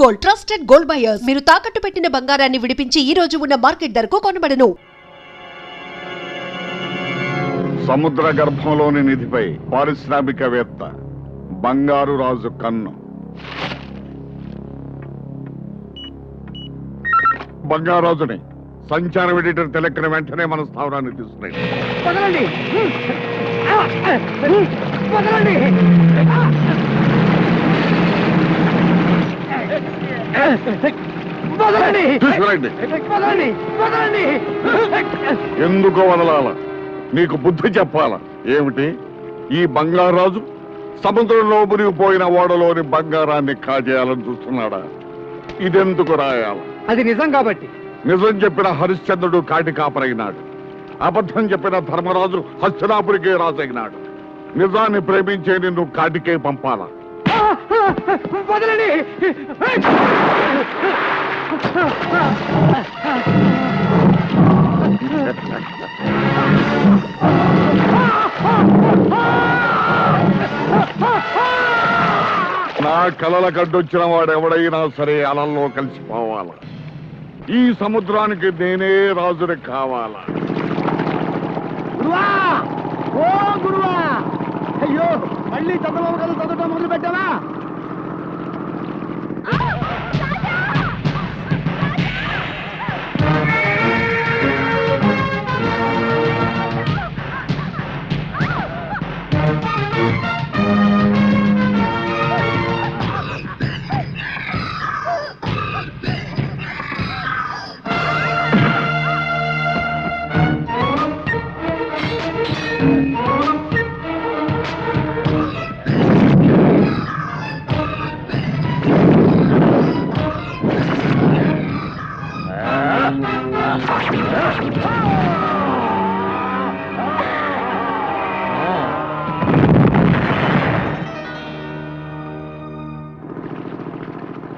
Gold, trusted gold buyers. మీరు తాకట్టు పెట్టిన బంగారాన్ని విడిపించి ఈ రోజు ఉన్న మార్కెట్ ధరకు కొనబడను. సముద్ర గర్భంలోని నిధిపై పారిశ్రామికవేత్త బంగారు రాజు కన్ను. బంగారాజుని సంచారం ఎడిటర్ తెలెక్కిన వెంటనే మన స్థావరాన్ని తీసుకున్నాయి. ఎందుకు వదలాల? నీకు బుద్ధి చెప్పాల ఏమిటి? ఈ బంగారాజు సముద్రంలో మునిగిపోయిన ఓడలోని బంగారాన్ని కాజేయాలని చూస్తున్నాడా? ఇదెందుకు రాయాల? అది నిజం కాబట్టి. నిజం చెప్పిన హరిశ్చంద్రుడు కాటి కాపరైనాడు. అబద్ధం చెప్పిన ధర్మరాజు హస్తినాపురికే రాజైనాడు. నిజాన్ని ప్రేమించే నిన్ను కాటికే పంపాలా? నా కలల గడ్డొచ్చిన వాడెవడైనా సరే అలల్లో కలిసిపోవాల. ఈ సముద్రానికి నేనే రాజుని కావాలా? గురువా, ఓ గురువా, అయ్యో మళ్ళీ చంద్రబాబు గారు చదవటం మొదలు పెట్టావా?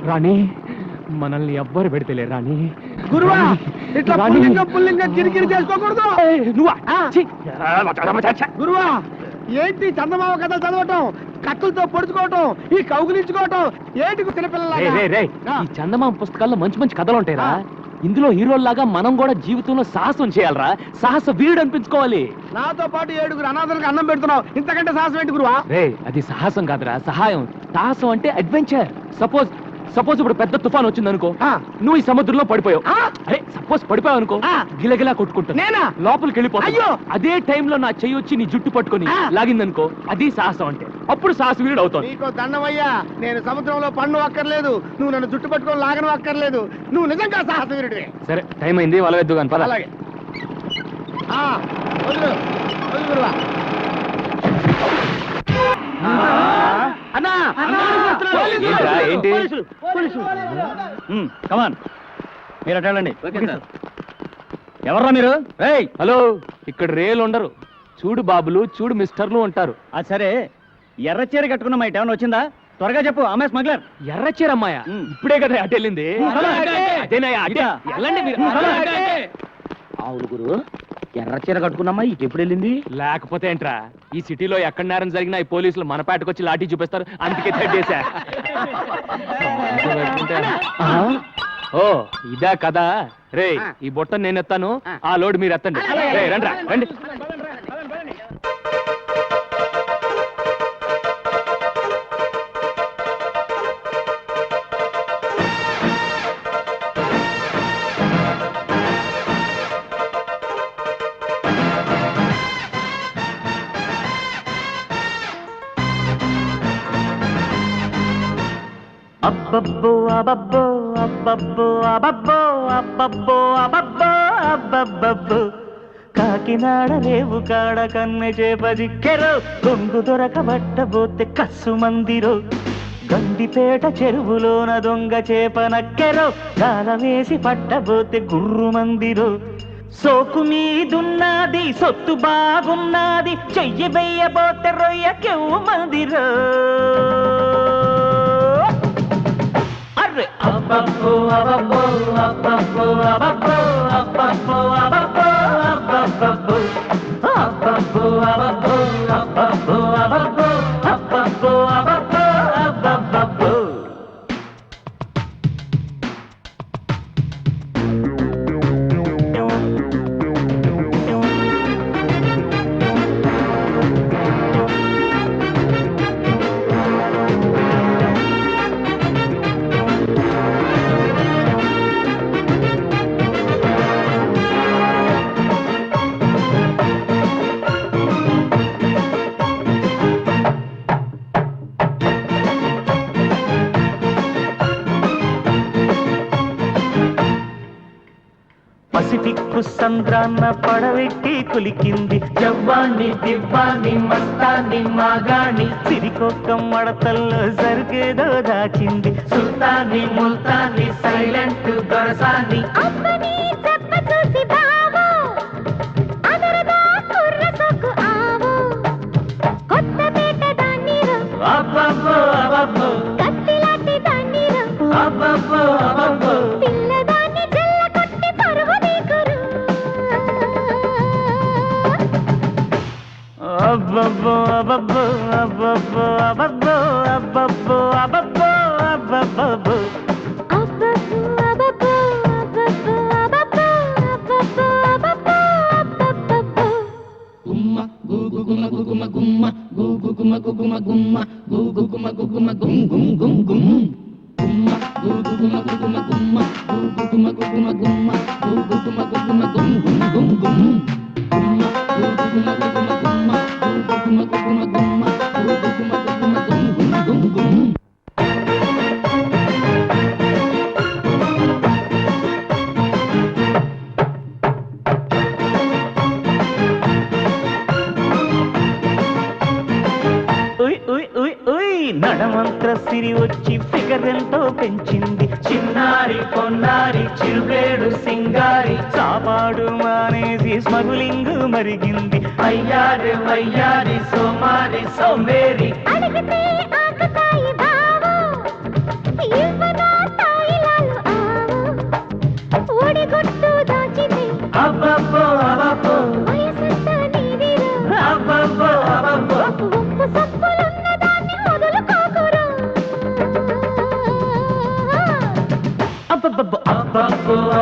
రాణి, మనల్ని ఎవ్వరు పెడితేలే రాణి. గురువా, ఇట్లా పుల్లింగం కిరికిరి చేసుకోకూడదు. గురువా, ఏంటి చందమామ కథలు చదవటం, కత్తులతో పొడుచుకోవటం, ఈ కౌగులించుకోవటం ఏంటి చిన్నపిల్లల? ఈ చందమామ పుస్తకాల్లో మంచి మంచి కథలు ఉంటాయిరా. ఇందులో హీరోల్లాగా మనం కూడా జీవితంలో సాహసం చేయాలరా. సాహస వీరుడు అనిపించుకోవాలి. నాతో పాటు 7 అనాథలకు అన్నం పెడుతున్నావు, ఇంతకంటే సాహసం ఏంటి గురువా? అది సాహసం కాదురా, సహాయం. సాహసం అంటే అడ్వెంచర్. సపోజ్ ఇప్పుడు పెద్ద తుఫాన్ వచ్చింది అనుకో, నువ్వు ఈ సముద్రంలో పడిపోయావు. అరే సపోజ్ పడిపోయావు అనుకో, గిలగిలా కొట్టుకుంటా లోపలికి వెళ్ళిపోయో. అదే టైంలో నా చెయ్యి వచ్చి నీ జుట్టు పట్టుకుని లాగిందనుకో, అది సాహసం అంటే. అప్పుడు సాహసవీరుడు అవుతావు. నీకు దండమయ్యా, నేను సముద్రంలో పన్ను అక్కర్లేదు, నువ్వు నన్ను జుట్టు పట్టుకొని లాగను అక్కర్లేదు. నువ్వు నిజంగా సాహసవీరుడివే. సరే, టైం అయింది, వలవెద్దు కానీ పద. అలాగే గురువా. ఏంటి? కమాన్, మీరు అటు వెళ్ళండి. ఎవర్రా మీరు? హలో, ఇక్కడ రేలు ఉండరు. చూడు బాబులు, చూడు మిస్టర్లు ఉంటారు. అది సరే, ఎర్ర చీర కట్టుకున్న మాట ఏమైనా వచ్చిందా? త్వరగా చెప్పు. అమ్మాయి స్మగ్లర్. ఎర్ర చీర అమ్మాయ ఇప్పుడే కదా అటు వెళ్ళింది. అవును గురు, ఎర్ర చీర కట్టుకున్నమ్మా ఇటు ఎప్పుడు వెళ్ళింది? లేకపోతే ఏంట్రా, ఈ సిటీలో ఎక్కడ నేరం జరిగినా ఈ పోలీసులు మన పేటకు వచ్చి లాఠీ చూపిస్తారు. అందుకే తడ్డేశా. ఓ ఇదా కదా. రే, ఈ బొట్ట నేను ఎత్తాను, ఆ లోడ్ మీరు ఎత్తండి. రండి రండి. అబ్బబ్బో అబ్బబ్బో అబ్బబ్బో అబ్బబ్బో అబ్బబ్బో అబ్బబ్బో అబ్బబ్బో కాకినాడ రేవు కాడ కన్నె చేపదిక్కెరో దొంగు దొరకబట్టబోతే కస్సు మందిరో గండిపేట చెరువులోన దొంగ చేప నక్కెరో గాల వేసి పట్టబోతే గుర్రు మందిరో సోకు మీదున్నది సొత్తు బాగున్నది చెయ్యి వెయ్యబోతే రొయ్య కెవ్వు మందిరో అబ్బబ్బో అబ్బబ్బో అబ్బబ్బో అబ్బబ్బో అబ్బబ్బో అబ్బబ్బో అబ్బబ్బో అబ్బబ్బో అబ్బబ్బో అబ్బబ్బో అబ్బబ్బో అబ్బబ్బో అబ్బబ్బో అబ్బబ్బో పసిఫిక్కు సంద్రాన్న పడవెట్టి కులికింది జవ్వాన్ని దివ్వాన్ని మస్తాన్ని మాగాణి సిరికొక్క మడతల్లో సరికేదో దాచింది సుల్తాన్ని ముల్తాన్ని సైలెంట్ దొరసాన్ని అబ్బబ్బో అబ్బబ్బో అబ్బబ్బో అబ్బబ్బో అబ్బబ్బో అబ్బబ్బో అబ్బబ్బో అబ్బబ్బో అబ్బబ్బో అబ్బబ్బో అబ్బబ్బో నడమంత్ర సిరి వచ్చి ఫిగర్ ఎంతో పెంచింది చిన్నారి పొన్నారి చిరుగేడు సింగారి సాపాడు మానేసి స్మగులింగ్ మరిగింది అయ్యారి వయ్యారి సోమారి సోమేరి అబ్బబ్బో అబ్బబ్బో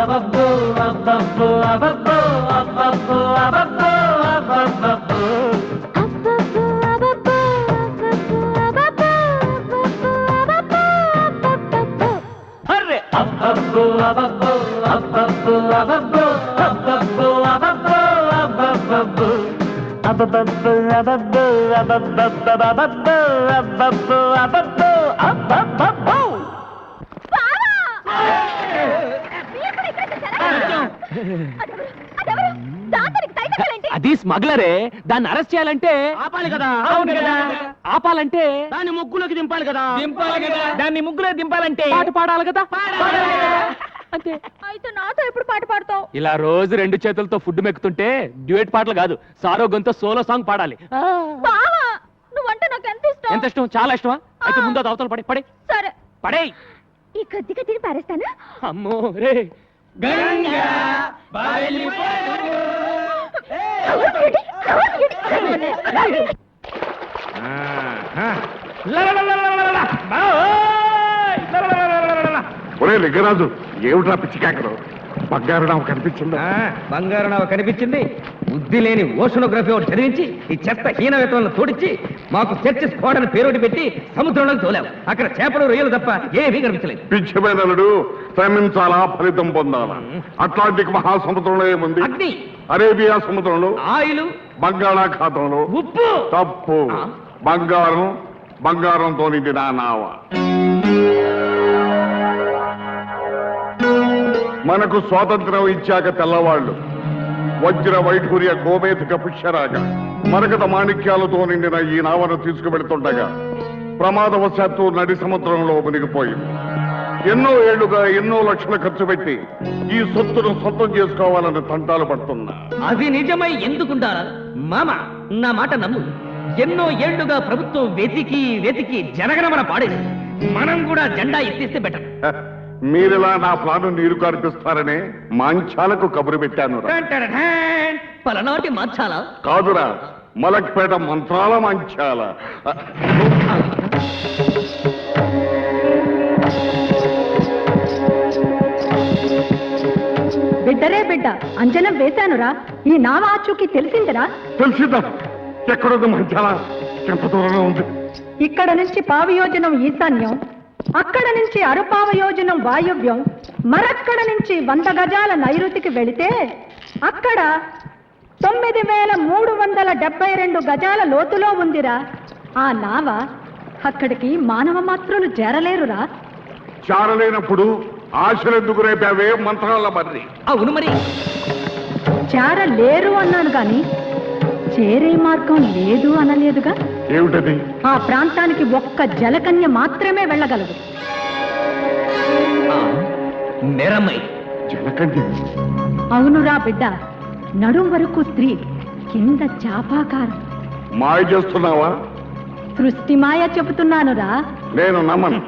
అబ్బబ్బో అబ్బబ్బో అబ్బబ్బో అబ్బబ్బో అబ్బబ్బో అబ్బబ్బో అబ్బబ్బో అబ్బబ్బో అబ్బబ్బో అబ్బబ్బో అరే అబ్బబ్బో అబ్బబ్బో అబ్బబ్బో అబ్బబ్బో అబ్బబ్బో అబ్బబ్బో అబ్బబ్బో అబ్బబ్బో అబ్బబ్బో అబ్బబ్బో అబ్బబ్బో అబ్బబ్బో అబ్బబ్బో అది స్మగ్లరే. దాన్ని అరెస్ట్ చేయాలంటే ఆపాలి కదా. అవును కదా. ఆపాలంటే దాన్ని ముగ్గులోకి దింపాలి కదా. దాన్ని ముగ్గులో దింపాలంటే పాట పాడాలి కదా. అంతే. అయితే నాతో ఎప్పుడు పాట పాడతావు? ఇలా రోజు రెండు చేతులతో ఫుడ్ మెక్కుతుంటే డ్యూయట్ పాటలు కాదు, సారో గొంతో సోలో సాంగ్ పాడాలి. బావా, నువ్వంటే నాకు ఎంత ఇష్టం. ఎంత ఇష్టం? చాలా ఇష్టమా? అయితే ముందు అది అవతల పడే పడే సరే పడే. ఈ కొద్దిగా తిని పారేస్తాను. అమ్మో రే. ఒరే లింగరాజు, ఏమిట్రా పిచ్చికాకరు? బంగారు నావ కనిపించిందా? బంగారు నావ కనిపించింది. బుద్ధి లేని ఓషనోగ్రఫీ ఒకటి చదివించి ఈ చెత్త హీనవేతలను తోడించి మాకు చర్చ్ స్క్వాడ్ అని పేరోటి పెట్టి సముద్రంలోకి తోలావు. అక్కడ చేపలు రొయ్యలు తప్ప ఏమీ కనిపించలేదు. పిచ్చిమైనడు శ్రమించాలా, ఫలితం పొందాలా. అట్లాంటిక్ మహాసముద్రంలో ఏముంది? అగ్ని. అరేబియా సముద్రంలో ఆయిలు. బంగాళాఖాతంలో ఉప్పు. తప్పు. బంగారం, బంగారంతో నిండిన నావ. మనకు స్వాతంత్రం ఇచ్చాక తెల్లవాళ్లు వజ్ర వైఢూర్య గోమేధిక పుష్యరాగ మరకత మాణిక్యాలతో నిండిన ఈ నావను తీసుకువెడుతుండగా ప్రమాదవశాత్తు నడి సముద్రంలో మునిగిపోయింది. ఎన్నో ఏళ్లుగా ఎన్నో లక్షలు ఖర్చు పెట్టి ఈ సొత్తును సొంతం చేసుకోవాలని తంటాలు పడుతున్నా. అది నిజమై ఎందుకుంటారా మామ? నా మాట నమ్ము. ఎన్నో ఏళ్లుగా ప్రభుత్వం వెతికి వెతికి జనగణమన పాడేది. మనం కూడా జెండా ఎత్తిస్తే బెటర్. మీరిలా నా ప్లాను నీరు కార్పిస్తారనే మాంచాలకు కబురు పెట్టాను. పలనాటి మార్చాలా? కాదురా, మలక్పేట మంత్రాల మాంచాల. బిడ్డరే బిడ్డ, అంజనం వేశానురా. ఈ నావ ఆచూకీ తెలిసిందిరా? తెలిసిందా? ఎక్కడుంది మంచాల? ఎంత దూరంలో ఉంది? ఇక్కడ నుంచి పావయోజనం ఈశాన్యం, అక్కడ నుంచి అరుపావయోజనం వాయువ్యం, మరక్కడ నుంచి 100 గజాల నైరుతికి వెళితే అక్కడ 9372 గజాల లోతులో ఉందిరా ఆ నావ. అక్కడికి మానవ మాత్రులు చేరలేరురా. చారలేనప్పుడు ఆశలెందుకు రేపావే మంత్రాల మర్రి? అవును మరి. చేరలేరు అన్నాను గాని చేరే మార్గం లేదు అనలేదుగా. ఏమిటది? ఆ ప్రాంతానికి ఒక్క జలకన్య మాత్రమే వెళ్ళగలదు. నేరమ్మై జలకన్య? అవునురా బిడ్డ, నడుం వరకు స్త్రీ, కింద చాపాకారం. మాయ చేస్తున్నావా? సృష్టి మాయ చెబుతున్నానురా. నేను నమ్మను.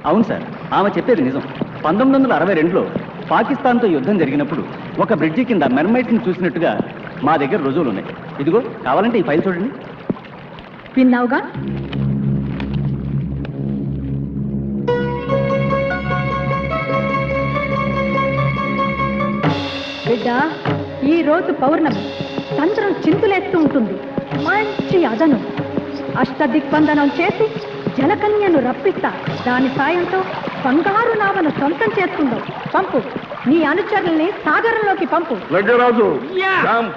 అవును సార్, ఆమె చెప్పేది నిజం. 1962లో పాకిస్తాన్తో యుద్ధం జరిగినప్పుడు ఒక బ్రిడ్జి కింద మెర్మైట్ని చూసినట్టుగా మా దగ్గర రుజువులు ఉన్నాయి. ఇదిగో, కావాలంటే ఈ ఫైల్ చూడండి. విన్నావుగా? బిడ్డ, ఈ రోజు పౌర్ణమి, చంద్రం చింతులేస్తూ ఉంటుంది. మంచి అదను అష్టదిగ్బంధనం చేసి జలకన్యను రప్పిస్తా. దాని సాయంతో బంగారు నావను సొంతం చేసుకుందాం. పంపు, నీ అనుచరుల్ని సాగరంలోకి పంపు. లగ్గరాజు, యా! రామ్.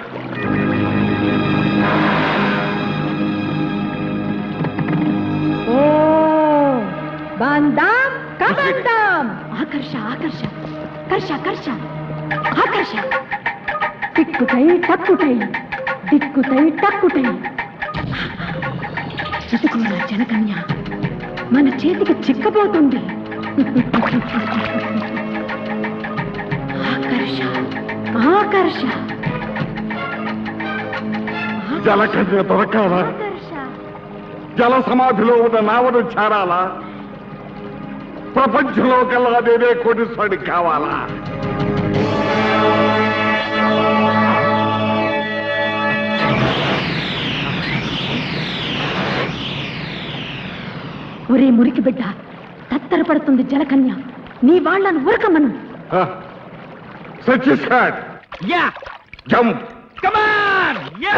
ఓ బందాం కబందాం. ఆకర్ష ఆకర్ష, కర్ష కర్ష, ఆకర్ష. టిక్కుటై టక్కుటై, దిక్కుతై టక్కుటై. ఇదిగోరా జనకన్య, మన చేతికి చిక్కబోతుంది. ఆకర్ష ఆకర్ష, జలకన్య దొరకాలా? ఆకర్ష. జల సమాధిలో ఉన్న నావను చేరాలా? ప్రపంచంలో కల్లా నేనే కోటీశ్వరుడి కావాలా? ఒరే మురికి బిడ్డ, తత్తరపడుతుంది జలకన్య. నీ వాళ్ళను ఉరకమను. సత్యసాట్, యా జంప్. కమాన్ యా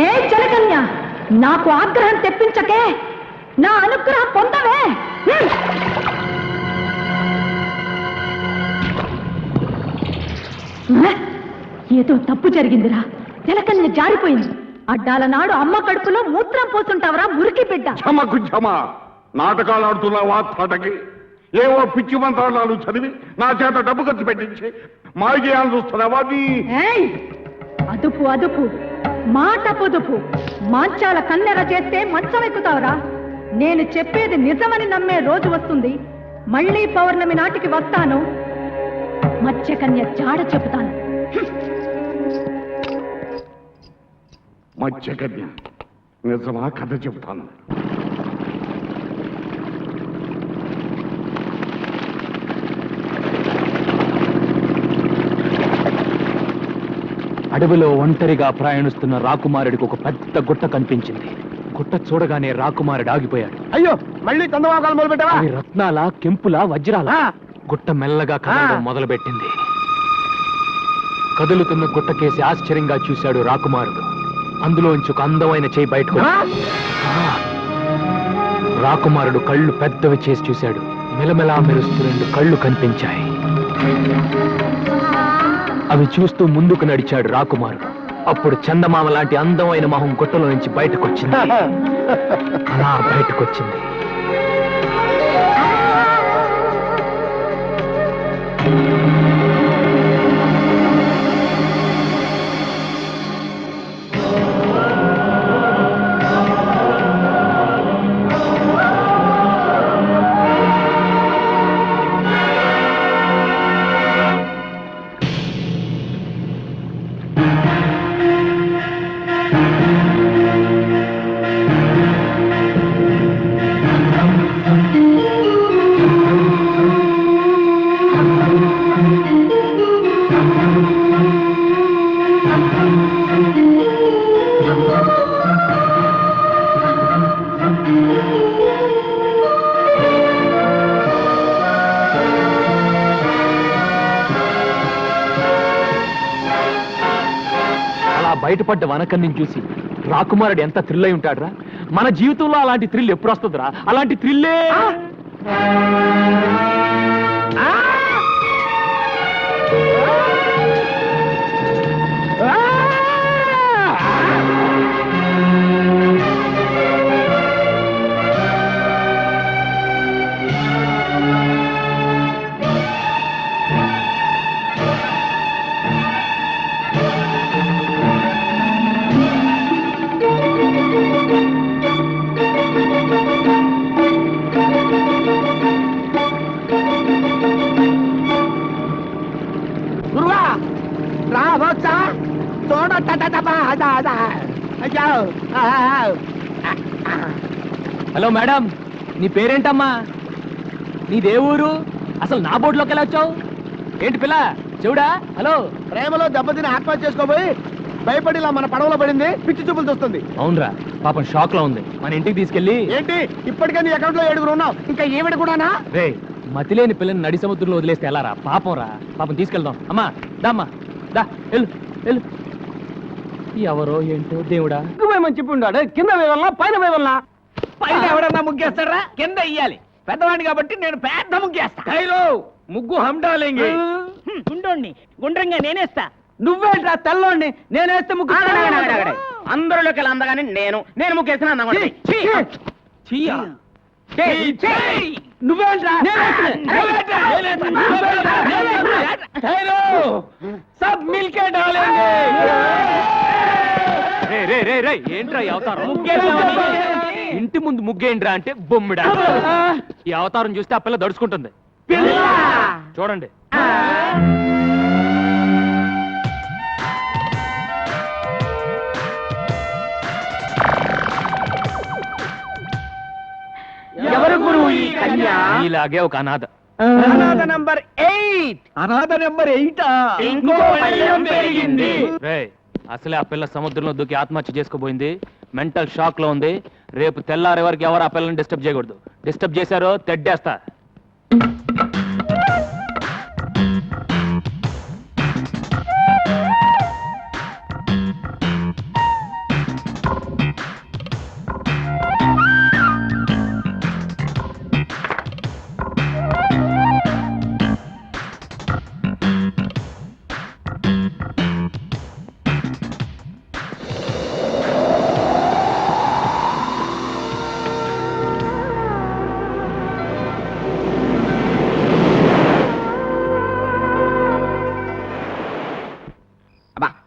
ఏ జలకన్య, నాకు ఆగ్రహం తెప్పించకే, నా అనుగ్రహం పొందవే. ఏదో తప్పు జరిగిందిరా. జలకన్య జారిపోయింది. అడ్డాల నాడు అమ్మ కడుపులో మూత్రం పోతుంటావరా మురికి బిడ్డ. క్షమకు క్షమ. నాటకాలు ఆడుతున్నావా తాటకి? ఏవో పిచ్చి మంత్రాలు చదివి నా చేత డబ్బు ఖర్చు పెట్టించి మాయ చేయాలని చూస్తున్నావా? ఏయ్, అదుపు అదుపు, మాట పొదుపు. మాంచాల కన్నెర చేస్తే మంచం ఎక్కుతావరా? నేను చెప్పేది నిజమని నమ్మే రోజు వస్తుంది. మళ్ళీ పౌర్ణమి నాటికి వస్తాను. మత్స్యకన్య జాడ చెబుతాను. మత్స్యకన్య నిజమా? కథ చెబుతాను. అడవిలో ఒంటరిగా ప్రయాణిస్తున్న రాకుమారుడికి ఒక పెద్ద గుట్ట కనిపించింది. గుట్ట చూడగానే రాకుమారుడు ఆగిపోయాడు. అయ్యో, మళ్ళీ చందమాకాలు మొదలు పెట్టావా? అవి రత్నాల, కెంపుల, వజ్రాల. గుట్ట మెల్లగా కదలడం మొదలుపెట్టింది. కదులుతున్న గుట్టకేసి ఆశ్చర్యంగా చూశాడు రాకుమారుడు. అందులోంచి ఒక అందమైన చేయి బయటకు రాకుమారుడు కళ్ళు పెద్దవి చేసి చూశాడు. మెలమెలా మెరుస్తూ 2 కళ్ళు కనిపించాయి. అవి చూస్తూ ముందుకు నడిచాడు రాకుమారుడు. అప్పుడు చందమామ లాంటి అందమైన మొహం గుట్టలో నుంచి బయటకొచ్చింది. అలా బయటకొచ్చింది. బయటపడ్డ వనకన్నిని చూసి రాకుమారుడు ఎంత థ్రిల్ అయి ఉంటాడురా. మన జీవితంలో అలాంటి థ్రిల్ ఎప్పుడు వస్తుందిరా? అలాంటి థ్రిల్లే హలో మేడం, నీ పేరేంటమ్మా? నీదే ఊరు? అసలు నా బోర్డులోకి ఎలా వచ్చావు? ఏంటి పిల్ల చెవుడా? హలో, ప్రేమలో దెబ్బతిని ఆత్మహత్య చేసుకోబోయి భయపడి ఇలా మన పడవలో పడింది, పిచ్చి చూపులు చూస్తుంది. అవునరా, పాపం షాక్ లో ఉంది. మన ఇంటికి తీసుకెళ్ళి. ఏంటి ఇప్పటికే నీ అకౌంట్ లో 7 ఉన్నావు, ఇంకా ఈవిడ కూడానా? రే, మతిలేని పిల్లని నడి సముద్రంలో వదిలేస్తే ఎలా రా? పాపం రా, పాపం తీసుకెళ్దాం. అమ్మా దామ్మా, దా వెళ్ళు వెళ్ళు. ఎవరో ఏంటో దేవుడా. మంచి చెప్పి ఉన్నాడు, కింద వేయాలన్నా పైన వేయాలన్నా? పైన ఎవడన్నా ముగ్గేస్తాడా? కింద ఇయ్యాలి. పెద్దవాడిని కాబట్టి నేను పెద్ద ముగ్గేస్తా. ముగ్గు హండాలేంగి. గుండోణ్ణి గుండ్రంగా నేనేస్తా. నువ్వేంట్రా తెల్లోండి? నేనేస్తే ముగ్గు. అందరిలోకి వెళ్ళి అందగానే నేను ముగ్గేసిన నువ్వేంట్రా? సబ్ మిల్కే డాలేంగే. రే రే రే, ఏంట్రా ఈ అవతారం? ఇంటి ముందు ముగ్గేంట్రా అంటే బొమ్మిడా. ఈ అవతారం చూస్తే ఆ పిల్ల దడుచుకుంటుంది. చూడండి. ఎవరు గురువు ఈ కన్య? ఇలాగే ఒక అనాథ. అనాథ నంబర్ 8. అనాథ నంబర్ 8. ఇంకో పల్లెం పెరిగింది. రే, అసలే ఆ పిల్ల సముద్రంలో దూకి ఆత్మహత్య చేసుకోబోయింది. మెంటల్ షాక్ లో ఉంది. రేపు తెల్లారే వరకు ఎవరు ఆ పిల్లని డిస్టర్బ్ చేయకూడదు. డిస్టర్బ్ చేశారో తెడ్డేస్తా.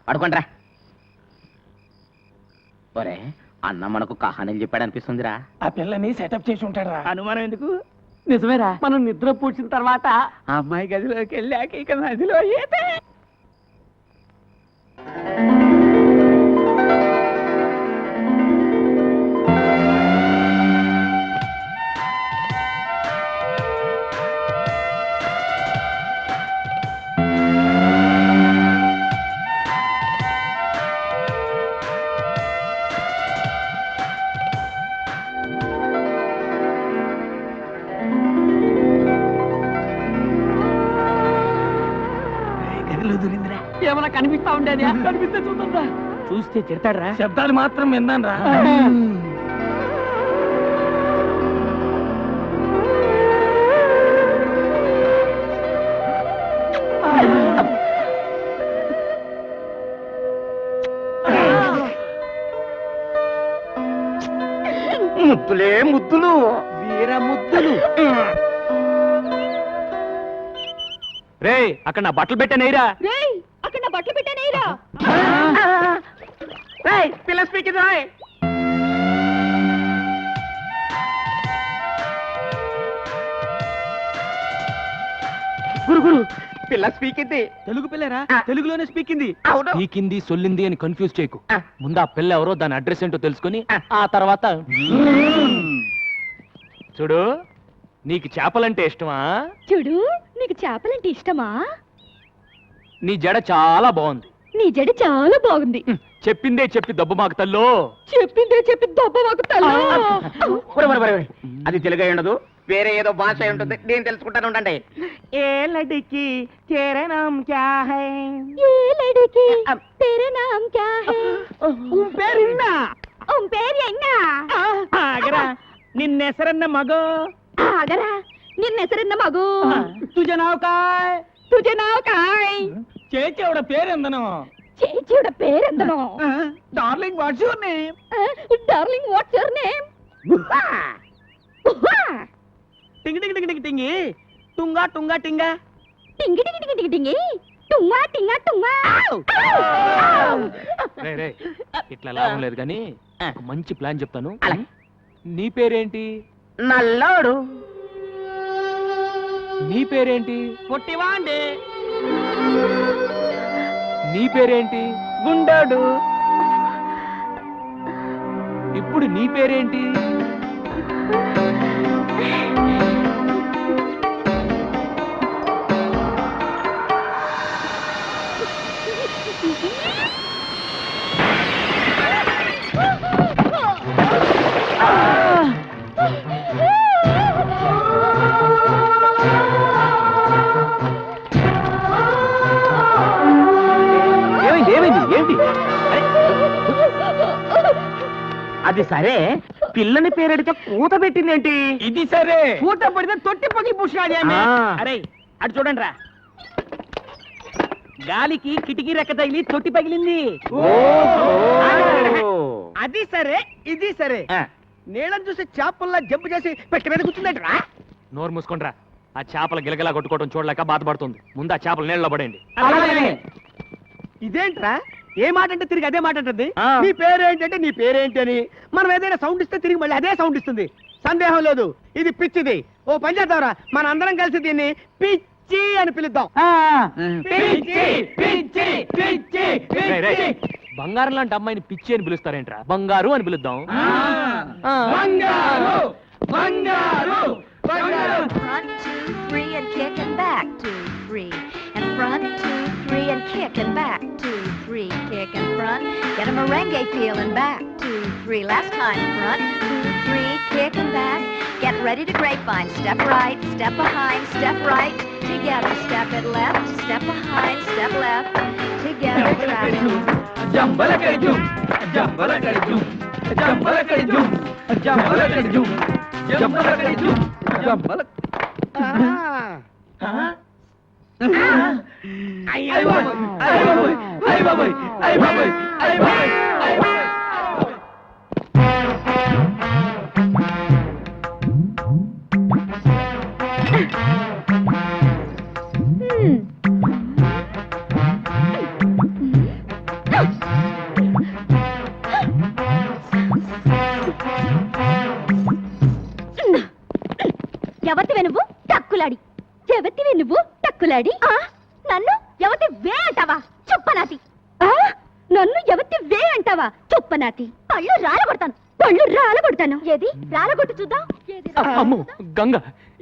పడుకోండిరా. ఒరే, అన్న మనకు కహానీలు చెప్పాడు అనిపిస్తుందిరా. ఆ పిల్లని సెటప్ చేసి ఉంటాడా? అనుమానం ఎందుకు? నిజమేరా. మనం నిద్ర పూడ్చిన తర్వాత ఆ అమ్మాయి గదిలోకి వెళ్ళాక ఇక నదిలో ఈత. ఏమన్నా కనిపిస్తా ఉండేది? కనిపిస్తే చూద్దా. చూస్తే తిడతాడరా. శబ్దాలు మాత్రం విన్నాను రా. ముద్దులే ముద్దులు, వీర ముద్దులు. రే, అక్కడ నా బట్టలు పెట్టానేరా. అక్కడ నా బట్టలు పెట్టానేరా. పిల్ల స్పీకింగ్ రాయ్. గురు గురు, పిల్ల స్పీకింది. తెలుగు పిల్లరా? తెలుగులోనే స్పీకింది. పీకింది సొల్లింది అని కన్ఫ్యూజ్ చేయకు. ముందు ఆ పిల్ల ఎవరో, దాని అడ్రస్ ఏంటో తెలుసుకుని ఆ తర్వాత చూడు. నీకు చేపలంటే ఇష్టమా? చూడు, నీకు చేపలంటే ఇష్టమా? నీ జడ చాలా బాగుంది. నీ జడ చాలా బాగుంది. చెప్పిందే చెప్పి దెబ్బ మాకు తల్లో. చెప్పిందే చెప్పి దొబ్బ మాకు తల. అది తెలుగు ఉండదు. వేరే ఏదో భాష అయి ఉంటుంది, నేను తెలుసుకుంటాను ఉండండి. ఏ లడికి తేరా నామ్ క్యా హై? ఏ లడికి తేరా నామ్ క్యా హై? పేరున్నా పేరు ఎన్నా? ఆగరా, నిన్నెసరన్న మగో. ఆగరా, నిన్నెసరన్న మగు. తుజ నావ్ కాయ్? తుజ నావ్ కాయ్? చేచేవడ పేరెందనో? చేచియుడ పేరెందనో? Darling what's your name? Darling what's your name? టింగి టింగి టింగి టింగి టుంగా టుంగా టింగా టింగి టింగి టింగి టింగి టింగి టుంగా టింగా టుంగా. రే ఇట్లా లాభం లేదు కానీ ఒక మంచి ప్లాన్ చెప్తాను. నీ పేరేంటి? నల్లోడు. నీ పేరేంటి? పొట్టివాండే. నీ పేరేంటి? గుండోడు. ఇప్పుడు నీ పేరేంటి? ఏంటి? అది సరే, పిల్లని పేరెడితే కూత పెట్టిందేంటి? ఇది సరే, కూత పడితే తొట్టి పగిలి పూసినాది. అరే అటు చూడండి రా, గాలికి కిటికీ రెక్క తగిలి తొట్టి పగిలింది. అది సరే ఇది సరే, నీళ్ళని చూసి చేపల్లా జంప్ చేసి పెట్టి మీద కూర్చుందంటరా. నోరు మూసుకోండిరా. ఆ చేపల గిలగిలా కొట్టుకోవడం చూడలేక బాధపడుతుంది. ముందు ఆ చేపలు నీళ్ళలో పడేయండి. ఇదేంట్రా, ఏ మాట అంటే తిరిగి అదే మాట అంటుంది. నీ పేరేంటంటే నీ పేరేంటి అని మనం ఏదైనా సౌండ్ ఇస్తే తిరిగి మళ్ళీ అదే సౌండ్ ఇస్తుంది. సందేహం లేదు, ఇది పిచ్చిది. ఓ పని చేద్దాంరా, మన అందరం కలిసి దీన్ని పిచ్చి అని పిలుద్దాం. రేయ్, రేయ్, బంగారం లాంటి అమ్మాయిని పిచ్చి అని పిలుస్తారేంట్రా? బంగారు అని పిలుద్దాం. Front 2, 3 and kick and back 2, 3. And front 2, 3 and kick and back 2, 3. Kick and front. Get a merengue feel and back 2, 3. Last time. Front 2, 3, kick and back. Get ready to grapevine. Step right, step behind, step right. Together. Step it left, step behind, step left. Together. ఎవతివే నువ్వు టక్కులాడి? ఎవతివే నువ్వు టక్కులాడి? నన్ను ఎవతి వే అంటావా చుప్పనాతి? నన్ను ఎవతి వే అంటావా చుప్పనాతి? పళ్ళు రాలగొడతాను, పళ్ళు రాలగొడతాను. ఏది రాలగొట్టు చూద్దాం. అమ్మో గంగ,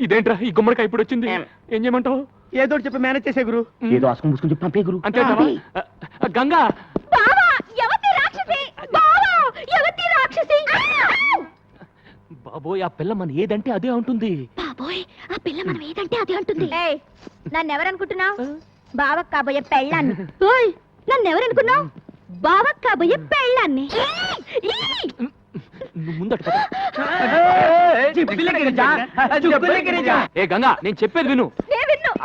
ఇదేంట్రా ఈ గుమ్మడికాయ ఇప్పుడు వచ్చింది? ఏం చేయమంటావు? ఏదో చెప్పి మేనేజ్ చేసే గురు. ఏదో ఆసుకుని పూసుకుని చెప్పి పంపే గురు. అంతే గంగా. బావా ఎవతి రాక్షసి, బావా ఎవతి రాక్షసి. బాబోయ్, ఆ పిల్ల మన ఏదంటే అదే ఉంటుంది. బాబోయ్, ఆ పిల్ల మనం ఏదంటే అదే అంటుంది. నన్ను ఎవరనుకుంటున్నావు? బావకు కాబోయే పెళ్ళాన్ని. ఓయ్, నన్ను ఎవరనుకున్నావు? బావకు కాబోయే పెళ్ళాన్ని. నువ్వు ముందట పద. ఏ గంగా, నేను చెప్పేది విను.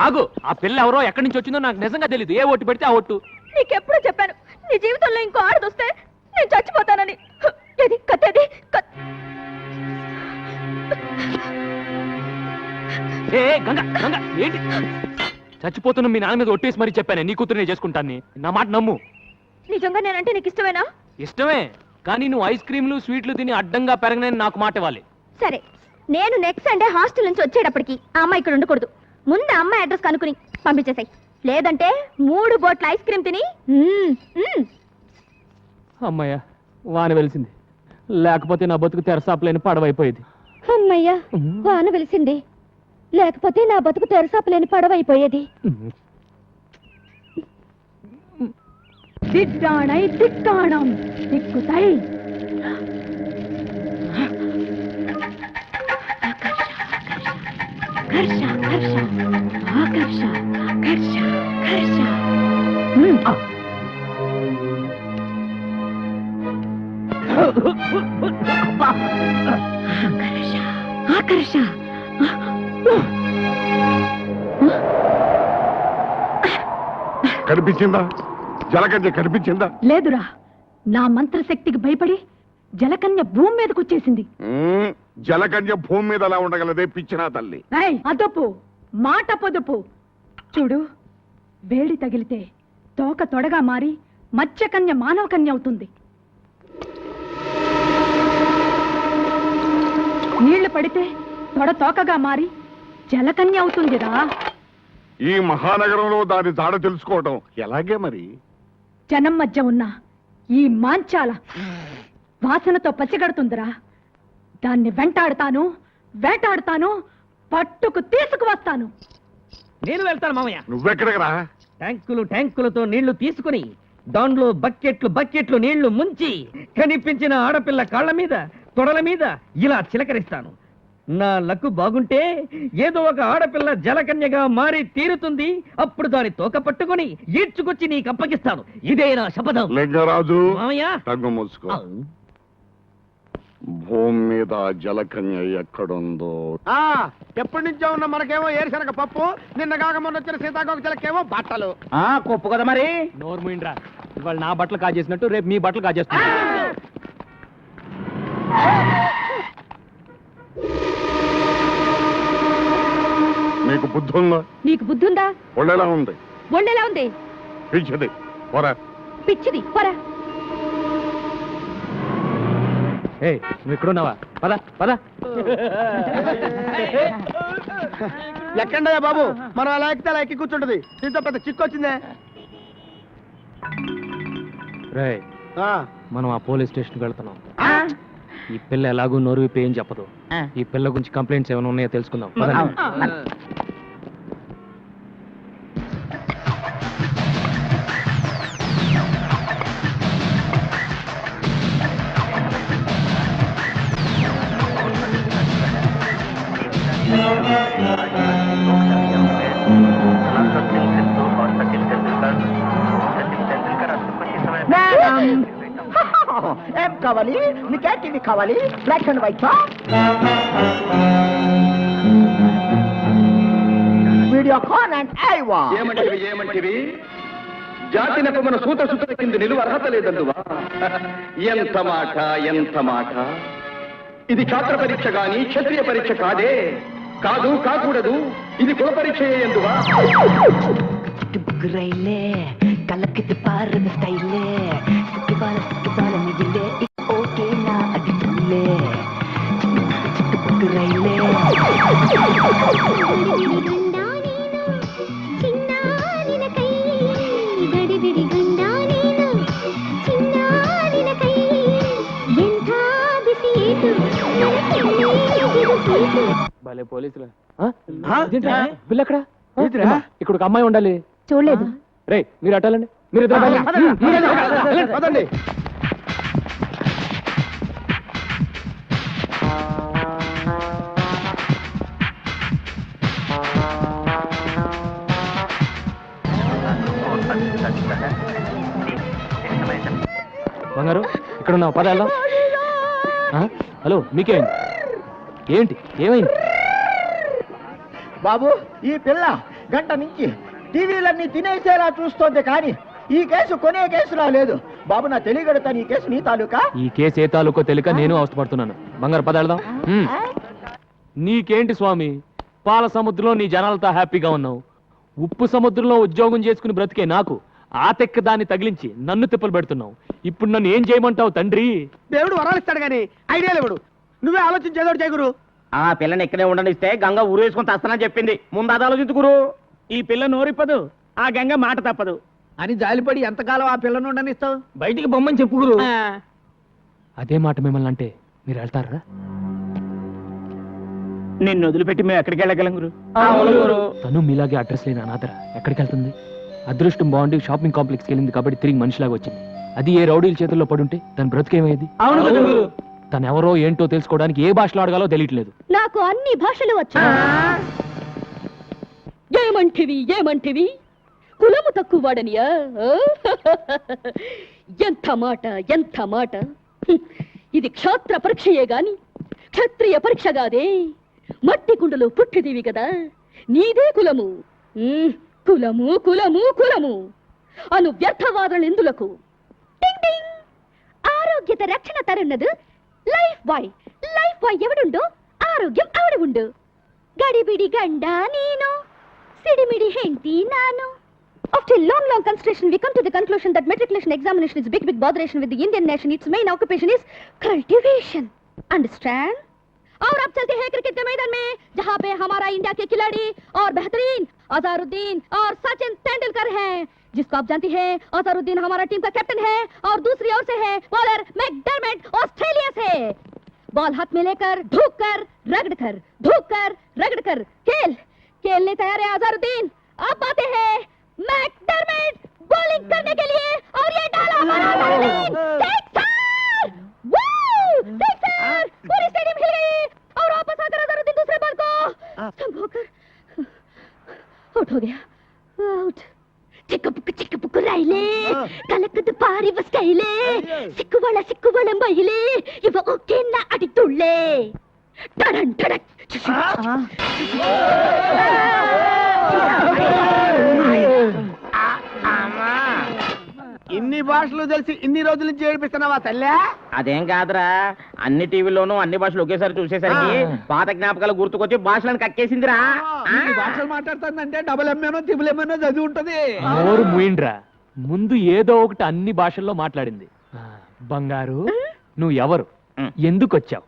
ఆగు, ఆ పిల్ల ఎవరో ఎక్కడి నుంచి వచ్చిందో నాకు నిజంగా తెలీదు. ఏ ఓటు పెడితే ఆ ఓటు. నీకెప్పుడు చెప్పాను నీ జీవితంలో ఇంకో ఆడదొస్తే నేను చచ్చిపోతానని. ఏది కత్తేది? ఏ గంగా, గంగా ఏంటి? చచ్చిపోతున్న మీ నాన్న మీద ఒట్టేసి మరీ చెప్పానే నీ కూతురు నేను చేసుకుంటాను. నా మాట నమ్ము. నిజంగా నేనంటే నీకు ఇష్టమేనా? ఇష్టమే, కానీ నువ్వు ఐస్ క్రీమ్లు స్వీట్లు తిని అడ్డంగా పెరగనని నాకు మాట ఇవ్వాలి. సరే, నేను నెక్స్ట్ సండే హాస్టల్ నుంచి వచ్చేటప్పటికి ఆ అమ్మాయి ఇక్కడ ఉండకూడదు. ముందు ఆ అమ్మాయి అడ్రస్ కనుక్కుని పంపించేసాయి. లేదంటే 3 బోట్ల ఐస్ క్రీమ్ తిని. అమ్మయ్య, వాన వెలిసింది. లేకపోతే నా బతుకు తెరసాపలేని పడవైపోయేది. అమ్మయ్యా, వాన వెలిసింది. లేకపోతే నా బతుకు తెరసాపలేని పడవైపోయేది. దిడ్డాణై దిక్కాణం దిక్కుతై. హర్ష హర్ష ఆకర్ష హర్ష హర్ష ఆకర్ష ఆకర్ష కనిపించిందా? జలకన్య కనిపించిందా? లేదురా, నా మంత్రశక్తికి భయపడి జలకన్య భూమి మీదకి వచ్చేసింది. జలకన్య భూమి మీద అలా ఉండగలదే పిచ్చినా తల్లి. అదొప్పు, మాట పొదుపు. చూడు, వేడి తగిలితే తోక తొడగా మారి మత్స్యకన్య మానవ కన్య అవుతుంది. నీళ్లు పడితే తొడ తోకగా మారి జలకన్య అవుతుందిరా. ఈ మహానగరంలో దాని జాడ తెలుసుకోవటం ఎలాగే మరి? జనం మధ్య ఉన్న ఈ మాంచాల వాసనతో పసిగడుతుందిరా. దాన్ని వెంటాడుతాను, వేటాడుతాను, పట్టుకు తీసుకువస్తాను. నేను వెళ్తాను మామయ్య. నువ్వెక్కడికి రా? ట్యాంకులతో నీళ్లు తీసుకుని దాంట్లో బకెట్లు నీళ్లు ముంచి కనిపించిన ఆడపిల్ల కాళ్ళ మీద తొడల మీద ఇలా చిలకరిస్తాను. నా లక్కు బాగుంటే ఏదో ఒక ఆడపిల్ల జలకన్యగా మారి తీరుతుంది. అప్పుడు దాని తోక పట్టుకుని ఈడ్చుకొచ్చి నీకు అప్పగిస్తాను. ఇదే నా శపథం. లింగరాజు, మామయ్య. తగ్గు మూసుకో. భూమి మీద జలకన్య ఎక్కడుందో ఎప్పటి నుంచో ఉన్న మనకేమో ఏరుశనగ పప్పు, నిన్న కాక మొన్న వచ్చిన సీతాకోక చిలకేమో బట్టలు. కొప్పు కదా మరి. నోరు మూయండిరా. ఇవాళ నా బట్టలు కాజేసినట్టు రేపు మీ బట్టలు కాజేస్తా. నీకు బుద్ధి ఉందా? నీకు బుద్ధుందా? ఒళ్ళెలా ఉంది? ఒళ్ళెలా ఉంది? పిచ్చిది పోరా. పిచ్చిది పోరా. నువ్వు ఇక్కడున్నావా? పద పద. ఎక్కండయ్యా బాబు, మనం అలా ఎక్కితే అలా ఎక్కి కూర్చుంటది. దీంతో పెద్ద చిక్కు వచ్చిందే. రే, మనం ఆ పోలీస్ స్టేషన్కి వెళ్తున్నాం. ఈ పిల్ల ఎలాగూ నోరు విప్పి ఏం చెప్పదు. ఈ పిల్ల గురించి కంప్లైంట్స్ ఏమైనా ఉన్నాయో తెలుసుకుందాం. ఏం కావాలి? నీకే టీవీ కావాలి? Black and white, Videocon and Aiwa. ఏమంటివి? జాతి నెపమున సూత సుత కింద నిలువ అర్హత లేదందువా? ఎంత మాట. ఇది ఛాత్ర పరీక్ష గాని క్షత్రియ పరీక్ష కాదే. కాకూడదు. ఇది కుల పరీక్ష ఎందువా? రైలే కలకితి పారద స్టైలే సిక్కిబాల మిగిలే ఓకే నా అది చుల్లే చిట్టుపుట్టు రైలే. భలే పోలీసులు. బిల్ ఎక్కడ? ఇక్కడ ఒక అమ్మాయి ఉండాలి. చూడలేదు. రే, మీరు అట్టాలండి. మీరు పదండి. బంగారు, ఇక్కడ ఉన్నావు. పద వెళ్దాం. హలో, మీకేమైంది? ఏమైంది బాబు? ఈ పిల్ల గంట నుంచి టీవీలన్నీ తినేసేలా చూస్తోంది, కానీ ఈ కేసు కొనే కేసులా లేదు. బాబు, నా తెలియగడుతాను, ఈ కేసు నీ తాలూకా? ఈ కేసు ఏ తాలూకో తెలియక నేను అవస్థపడుతున్నాను. బంగారు, పద వెళ్దాం. నీకేంటి స్వామి, పాల సముద్రంలో నీ జనాలతో హ్యాపీగా ఉన్నావు. ఉప్పు సముద్రంలో ఉద్యోగం చేసుకుని బ్రతికే నాకు ఆ తెక్క దాన్ని తగిలించి నన్ను తిప్పలు పెడుతున్నావు. ఇప్పుడు నన్ను ఏం చేయమంటావు తండ్రి? దేవుడు వరాలు ఇస్తాడు కానీ ఐడియా లేవుడు. నువ్వే ఆలోచించేదోడు చేయగురు. ఆ పిల్లని ఇక్కడే ఉండనిస్తే గంగ ఊరు వేసుకొని తస్తానని చెప్పింది. ముందు అది ఆలోచించుకురు. ఈ పిల్ల నోరిప్పదు, ఆ గంగ మాట తప్పదు అని జాలిపడి ఎంతకాలం ఆ పిల్లను ఉండనిస్తావు? బయటికి బొమ్మని చెప్పుకురు. అదే మాట మిమ్మల్ని అంటే మీరు వెళ్తారా? నిన్ను వదిలిపెట్టి మేము ఎక్కడికి వెళ్ళగలం గురు? తను మీలాగే అడ్రస్ లేని అనాథర ఎక్కడికి వెళ్తుంది? అదృష్టం బాగుండి షాపింగ్ కాంప్లెక్స్కి వెళ్ళింది కాబట్టి తిరిగి మనిషిలాగా వచ్చింది. అది ఏ రౌడీల చేతుల్లో పడుంటే తన బ్రతికేమయ్యేది? తను ఎవరో ఏంటో తెలుసుకోవడానికి ఏ భాషలో అడగాలో తెలియట్లేదు. నాకు అన్ని భాషలు వచ్చు. ఏమంటివి కులము తక్కువ వాడనియా? ఎంత మాట ఇది క్షాత్ర పరీక్షయే గాని క్షత్రియ పరీక్ష కాదే. మట్టి కుండలో పుట్టిదివి కదా, నీదే కులము. కులము అను వ్యర్థవాదనలు ఎందులకు? ఆరోగ్యత రక్షణ తరున్నదు లైఫ్ బాయ్ ఎవడుండో ఆరోగ్యం ఆవిడ ఉండు. గడిబిడి గండ నేను, సిడిమిడి హెంటి నాను. After long consideration, we come to the conclusion that matriculation examination is big botheration with the Indian nation. Its main occupation is cultivation. Understand? और अब चलते हैं क्रिकेट के मैदान में, जहाँ पे हमारा इंडिया के खिलाड़ी और बेहतरीन अजहरुद्दीन और सचिन तेंदुलकर हैं, जिसको आप जानती हैं अजहरुद्दीन हमारा टीम का कैप्टन है और दूसरी ओर से है बॉलर मैकडरमट ऑस्ट्रेलिया से। बॉल हाथ में लेकर धूक कर रगड़ कर खेलने तैयार है अजहरुद्दीन। अब आते हैं मैकडरमट बॉलिंग करने के लिए और ये डाला हमारा अजहरुद्दीन। सिक्सर! पूरी स्टेडियम हिल गई और वापस आकर अजहरुद्दीन दूसरे बॉल को संभोकर आउट हो गया। आउट। चिक्क राइले कलकद पारी बस्कैले सिक्कुवಳ ಮಹಿಳೆ ಇವ ಓಕೆನ ಅಡಿತುಳ್ಳೆ ಟಡನ್ ಟಡಕ್ ఇన్ని భాషలు తెలిసి ఇన్ని రోజుల నుంచి ఏడిపిస్తున్నావా తల్లే? అదేం కాదురా, అన్ని టీవీలోనూ అన్ని భాషలు ఒకేసారి చూసేసరికి పాత జ్ఞాపకాలు గుర్తుకొచ్చి భాషలను కక్కేసిందిరా. ఇన్ని భాషలు మాట్లాడుతుందంటే డబుల్ ఎంఏనో త్రిబుల్ ఎంఏనో చదివి ఉంటది. నోరు మూయిండ్రా, ముందు ఏదో ఒకటి అన్ని భాషల్లో మాట్లాడింది. బంగారు, నువ్వు ఎవరు, ఎందుకు వచ్చావు,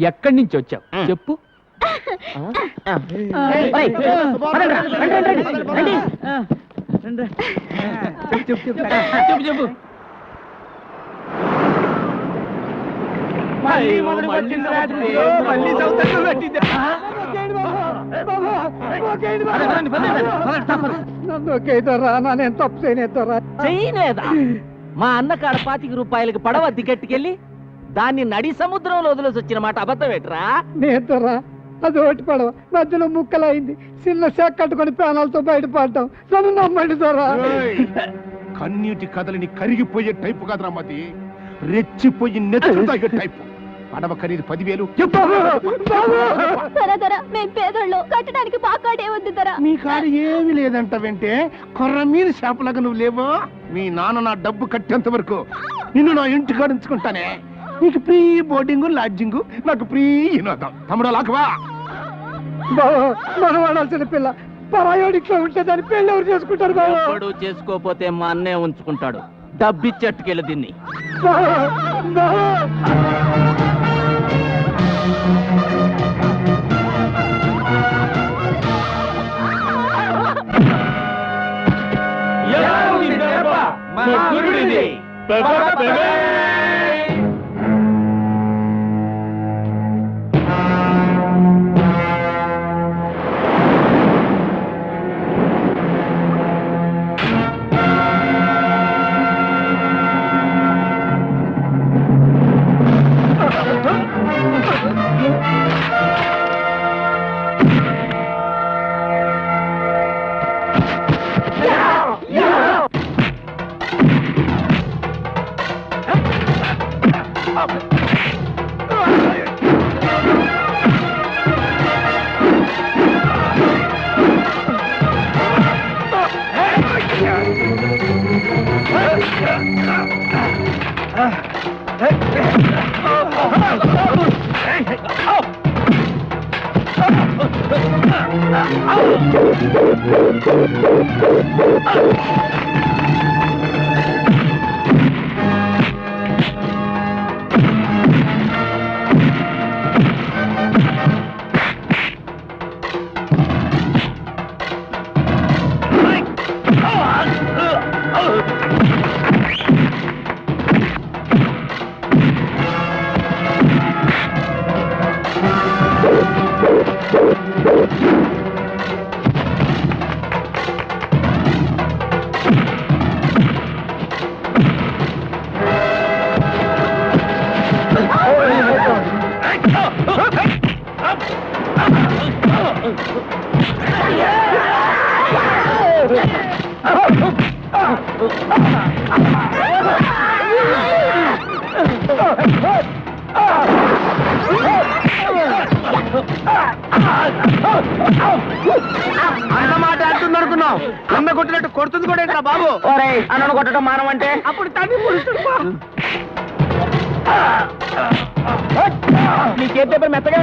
ఎక్కడి నుంచి వచ్చావు చెప్పు. చెప్పు. చేయలేదా? మా అన్నకాడ ₹25 పడవ దిగట్టుకెళ్ళి దాన్ని నడి సముద్రంలో వదిలేసి వచ్చిన మాట అబద్ధమేట్రా? నేతరా అది ఒకటి పడవ మధ్యలో ముక్కలైంది, చిన్న శాఖ కట్టుకొని ప్రాణాలతో బయటపడ్డాం. నన్ను నమ్మండి దొరా. కన్నీటి కథలని కరిగిపోయే టైపు కదరా మది, రెచ్చిపోయి నెత్తుతాగే టైపు. పడవ ఖరీదు 10,000. మేము పేదోళ్ళు, కట్టడానికి పాకాడే ఉంది ధర. మీ కాడ ఏమి లేదంట వెంటే కొర్ర మీరు చేపలాగా నువ్వు లేవో. మీ నాన్న నా డబ్బు కట్టేంత వరకు నిన్ను నా ఇంటి కాడ ఉంచుకుంటానే. నీకు ఫ్రీ బోర్డింగ్ లాడ్జింగ్, నాకు ఫ్రీ వినోదం. తమ్ముడు లాకవా మనం వాడాల్సిన పిల్ల పరాయోడిట్లో ఉంటే దాని పెళ్ళి ఎవరు చేసుకుంటారు? ఎవడు చేసుకోపోతే మా అన్నే ఉంచుకుంటాడు. డబ్బిచ్చెట్టుకెళ్ళి దీన్ని. అన్నమాట అంటుంది అనుకున్నావు. అన్న కొట్టినట్టు కొడుతుంది కూడా ఏంట్రా బాబు? అన్నను కొట్టడం మానవంటే అప్పుడు తన్ని పొడుస్తుంది. నీకే పేపర్ మెత్తగా